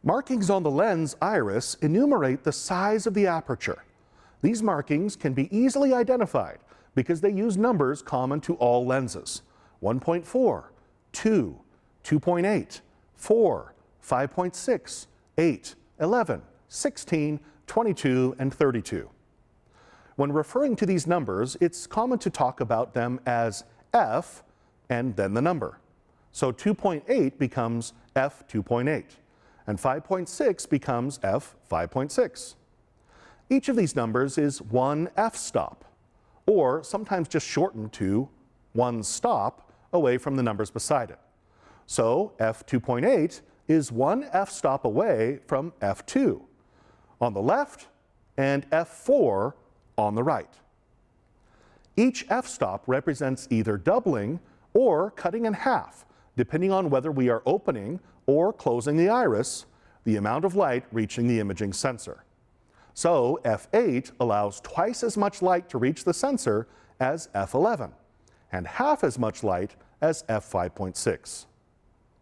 Markings on the lens iris enumerate the size of the aperture. These markings can be easily identified because they use numbers common to all lenses: 1.4, 2, 2.8, 4, 5.6, 8, 11, 16, 22, and 32. When referring to these numbers, it's common to talk about them as f and then the number. So 2.8 becomes f2.8, and 5.6 becomes f5.6. Each of these numbers is one f-stop, or sometimes just shortened to one stop away from the numbers beside it. So f2.8 is one f-stop away from f2 on the left and f4 on the right. Each f-stop represents either doubling or cutting in half, depending on whether we are opening or closing the iris, the amount of light reaching the imaging sensor. So f8 allows twice as much light to reach the sensor as f11, and half as much light as f5.6.